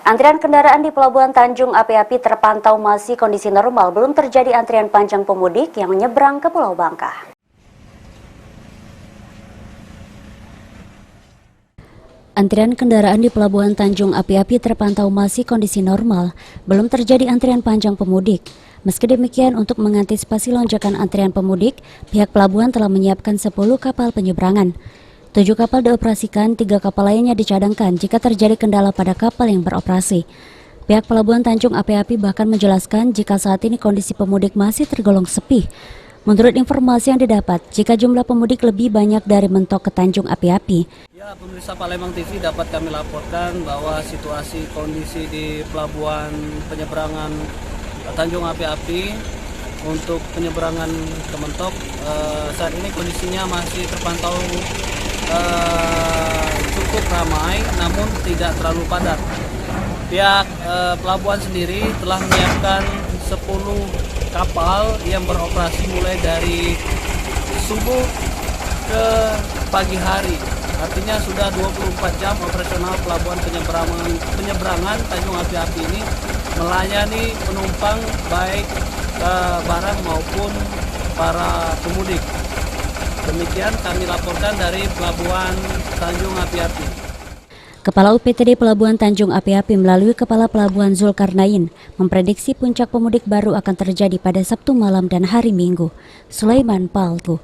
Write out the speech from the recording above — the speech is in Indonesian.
Antrian kendaraan di Pelabuhan Tanjung Api-Api terpantau masih kondisi normal, belum terjadi antrian panjang pemudik yang menyeberang ke Pulau Bangka. Antrian kendaraan di Pelabuhan Tanjung Api-Api terpantau masih kondisi normal, belum terjadi antrian panjang pemudik. Meski demikian, untuk mengantisipasi lonjakan antrian pemudik, pihak pelabuhan telah menyiapkan 10 kapal penyeberangan. 7 kapal dioperasikan, 3 kapal lainnya dicadangkan jika terjadi kendala pada kapal yang beroperasi. Pihak Pelabuhan Tanjung Api-Api bahkan menjelaskan jika saat ini kondisi pemudik masih tergolong sepi. Menurut informasi yang didapat, jika jumlah pemudik lebih banyak dari Mentok ke Tanjung Api-Api. Ya, pemirsa Palembang TV dapat kami laporkan bahwa situasi kondisi di Pelabuhan Penyeberangan Tanjung Api-Api untuk penyeberangan ke Mentok saat ini kondisinya masih terpantau cukup ramai, namun tidak terlalu padat. Pihak pelabuhan sendiri telah menyiapkan 10 kapal yang beroperasi mulai dari subuh ke pagi hari. Artinya sudah 24 jam operasional Pelabuhan Penyeberangan Tanjung Api-Api ini melayani penumpang baik barang maupun para pemudik. Demikian kami laporkan dari Pelabuhan Tanjung Api-Api. Kepala UPTD Pelabuhan Tanjung Api-Api melalui Kepala Pelabuhan Zulkarnain memprediksi puncak pemudik baru akan terjadi pada Sabtu malam dan hari Minggu. Sulaiman Paltu,